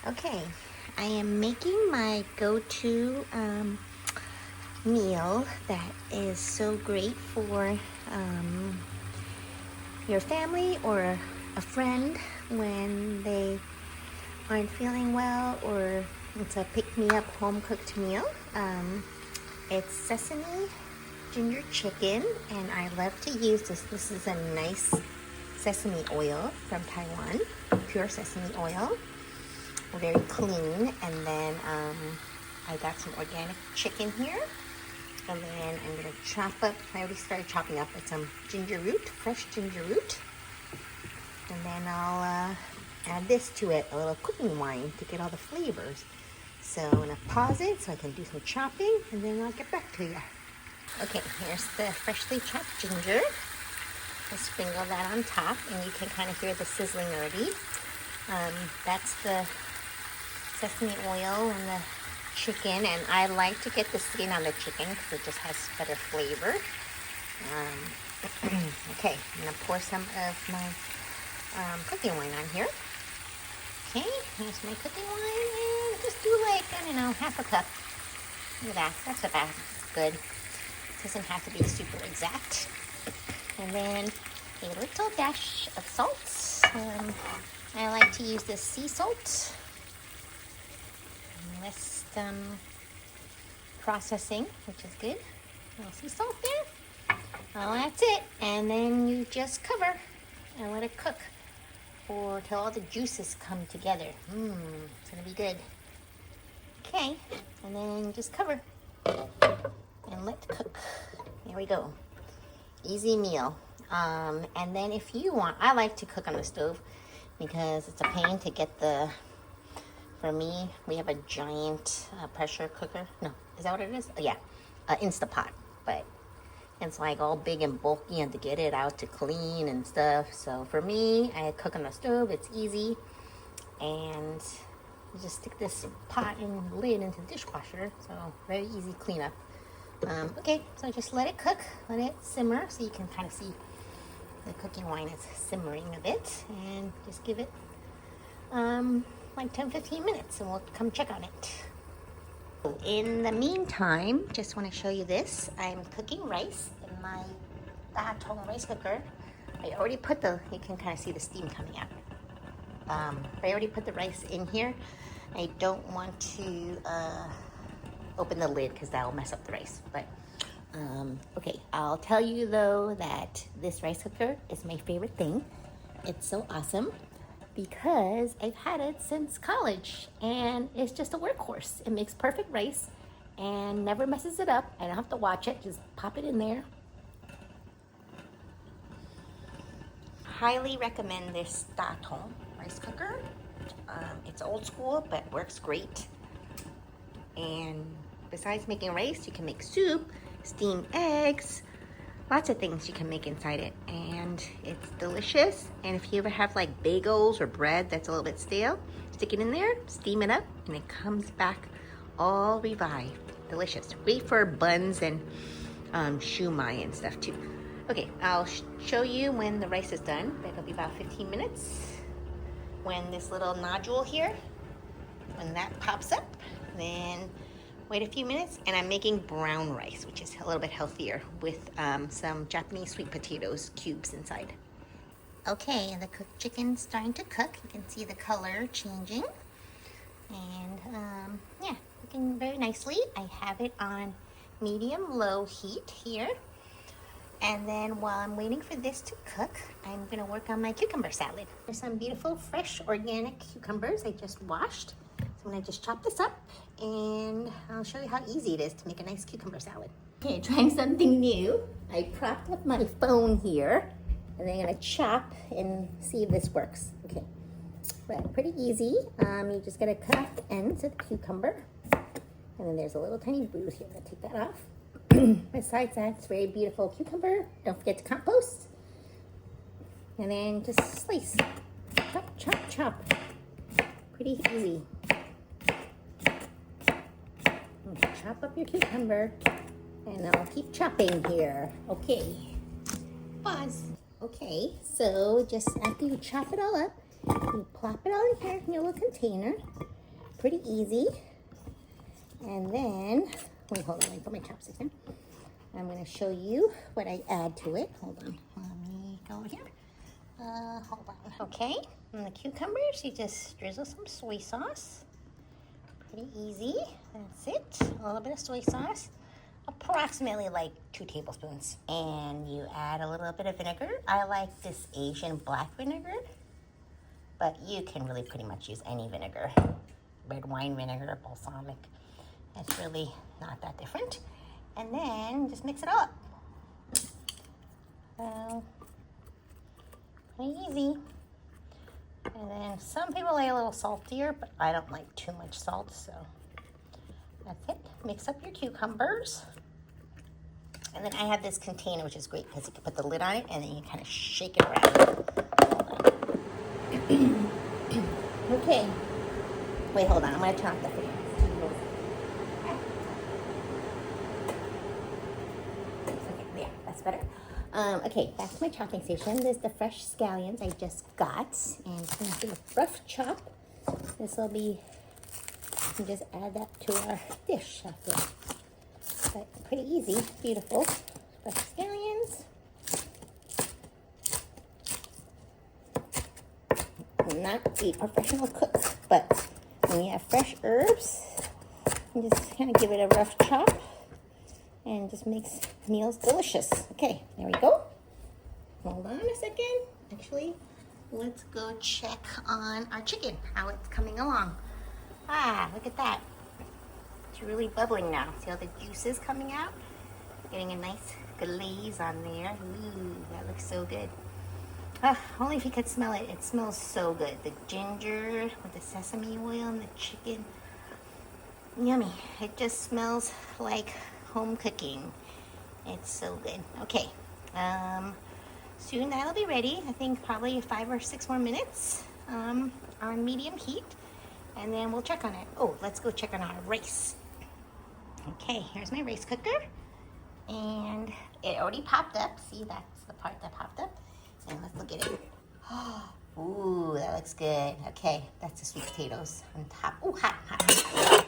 Okay, I am making my go-to meal that is so great for your family or a friend when they aren't feeling well, or it's a pick-me-up home-cooked meal. It's sesame ginger chicken, and I love to use this. This is a nice sesame oil from Taiwan, pure sesame oil. Very clean. And then I got some organic chicken here, and then I'm gonna chop up, I already started chopping up with some ginger root, fresh ginger root, and then I'll add this to it, a little cooking wine to get all the flavors. So I'm gonna pause it so I can do some chopping, and then I'll get back to you. Okay, here's the freshly chopped ginger. Just sprinkle that on top, and you can kind of hear the sizzling already. That's the sesame oil and the chicken, and I like to get the skin on the chicken because it just has better flavor. Okay, I'm gonna pour some of my cooking wine on here. Okay, here's my cooking wine, and just do like, I don't know, half a cup. Look at that, that's about good. It doesn't have to be super exact. And then a little dash of salt. I like to use this sea salt. Less processing, which is good. A little sea salt there. Well, that's it. And then you just cover and let it cook till all the juices come together. It's gonna be good. Okay, and then just cover and let it cook. There we go. Easy meal. And then if you want, I like to cook on the stove because it's a pain to get for me, we have a giant pressure cooker. No, is that what it is? Oh, yeah, Instapot. But it's like all big and bulky, and to get it out to clean and stuff. So for me, I cook on the stove. It's easy. And you just stick this pot and lid into the dishwasher. So very easy cleanup. Okay, so just let it cook. Let it simmer so you can kind of see the cooking wine is simmering a bit. And just give it like 10-15 minutes, and we'll come check on it. In the meantime, just want to show you this. I'm cooking rice in my dahatong rice cooker. I already put you can kind of see the steam coming out. I already put the rice in here. I don't want to open the lid because that will mess up the rice. But okay, I'll tell you though that this rice cooker is my favorite thing. It's so awesome because I've had it since college, and it's just a workhorse. It makes perfect rice and never messes it up. I don't have to watch it, just pop it in there. Highly recommend this dahatong rice cooker. It's old school but works great. And besides making rice, you can make soup, steam eggs, lots of things you can make inside it, and it's delicious. And if you ever have like bagels or bread that's a little bit stale, stick it in there, steam it up, and it comes back all revived. Delicious. Great for buns and shumai and stuff too. Okay, I'll show you when the rice is done. That'll be about 15 minutes. When this little nodule here, when that pops up, then wait a few minutes, and I'm making brown rice, which is a little bit healthier, with some Japanese sweet potatoes cubes inside. Okay, and the cooked chicken's starting to cook. You can see the color changing. And yeah, cooking very nicely. I have it on medium-low heat here. And then while I'm waiting for this to cook, I'm gonna work on my cucumber salad. There's some beautiful, fresh, organic cucumbers I just washed. So I'm gonna just chop this up, and I'll show you how easy it is to make a nice cucumber salad. Okay, trying something new. I propped up my phone here, and then I'm gonna chop and see if this works. Okay, but pretty easy. You just gotta cut off the ends of the cucumber, and then there's a little tiny bruise here. I'm gonna take that off. Besides that, it's a very beautiful cucumber. Don't forget to compost. And then just slice. Chop, chop, chop. Pretty easy. Chop up your cucumber, and I'll keep chopping here. Okay. Pause. Okay, so just after you chop it all up, You plop it all in here in your little container. Pretty easy. And then, wait, hold on, let me put my chopsticks in. I'm gonna show you what I add to it. Hold on, let me go over here. Hold on. Okay, and the cucumbers, you just drizzle some soy sauce. Pretty easy. That's it. A little bit of soy sauce. Approximately like 2 tablespoons. And you add a little bit of vinegar. I like this Asian black vinegar, but you can really pretty much use any vinegar. Red wine vinegar, balsamic. It's really not that different. And then just mix it all up. So, pretty easy. And then some people like a little saltier, but I don't like too much salt, so that's it. Mix up your cucumbers. And then I have this container, which is great because you can put the lid on it and then you kind of shake it around. Okay. Wait, hold on. I'm going to turn off the video. Okay, there. That's better. Okay, back to my chopping station. There's the fresh scallions I just got. And I'm going to do a rough chop. This will be, you can just add that to our dish after. But pretty easy, beautiful. Fresh scallions. I'm not a professional cook, but when you have fresh herbs, you just kind of give it a rough chop and just makes meals delicious. Okay, there we go. Hold on a second. Actually, let's go check on our chicken, how it's coming along. Ah, look at that. It's really bubbling now. See all the juices coming out? Getting a nice glaze on there. Ooh, that looks so good. Only if you could smell it. It smells so good. The ginger with the sesame oil and the chicken. Yummy. It just smells like home cooking. It's so good. Okay. Soon that'll be ready. I think probably 5 or 6 more minutes on medium heat. And then we'll check on it. Oh, let's go check on our rice. Okay, here's my rice cooker. And it already popped up. See, that's the part that popped up. And let's look at it. Ooh, that looks good. Okay, that's the sweet potatoes on top. Ooh, hot, hot.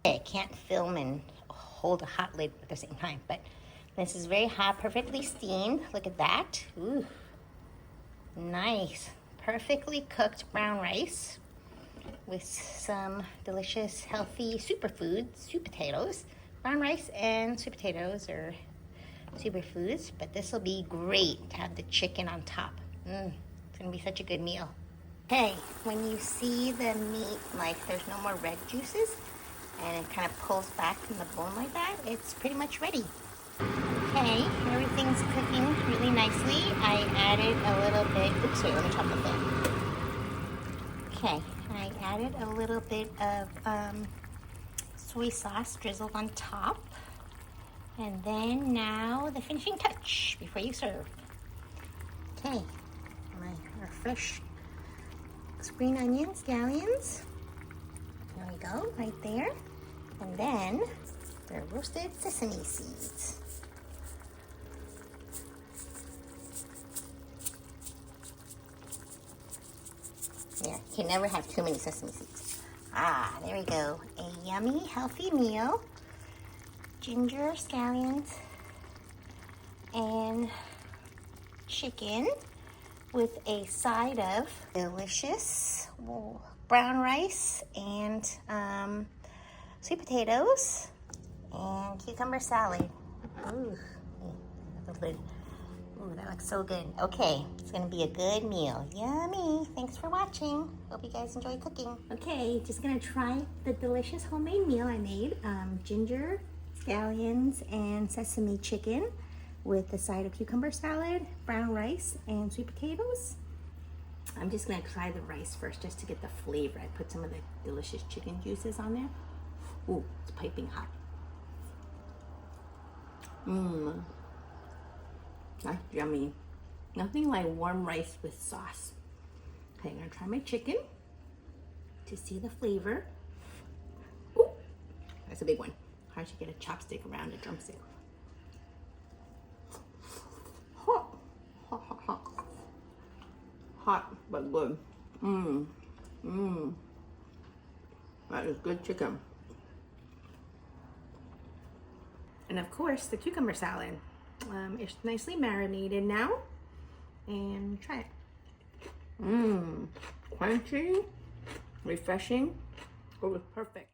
Okay, I can't film and hold a hot lid at the same time, but this is very hot, perfectly steamed. Look at that. Ooh, nice. Perfectly cooked brown rice with some delicious, healthy superfoods, sweet potatoes. Brown rice and sweet potatoes are superfoods, but this will be great to have the chicken on top. It's gonna be such a good meal. Okay, when you see the meat, like there's no more red juices, and it kind of pulls back from the bone like that, it's pretty much ready. Okay, everything's cooking really nicely. I added a little bit, oops, wait, let me chop it in. Okay, I added a little bit of soy sauce drizzled on top. And then now the finishing touch before you serve. Okay, our fresh green onions, scallions. There we go, right there. And then the roasted sesame seeds. Yeah, you can never have too many sesame seeds. Ah, there we go. A yummy, healthy meal. Ginger, scallions, and chicken with a side of delicious brown rice and sweet potatoes and cucumber salad. Ooh, the lid. Ooh, that looks so good. Okay, it's gonna be a good meal. Yummy. Thanks for watching. Hope you guys enjoy cooking. Okay, just gonna try the delicious homemade meal I made. Ginger, scallions, and sesame chicken with a side of cucumber salad, brown rice, and sweet potatoes. I'm just gonna try the rice first just to get the flavor. I put some of the delicious chicken juices on there. Ooh, it's piping hot. That's yummy. Nothing like warm rice with sauce. Okay, I'm gonna try my chicken to see the flavor. Ooh, that's a big one. Hard to get a chopstick around a drumstick. Hot but good. Mmm. Mmm. That is good chicken. And of course, the cucumber salad. It's nicely marinated now. And try it. Mmm. Crunchy, refreshing. It was perfect.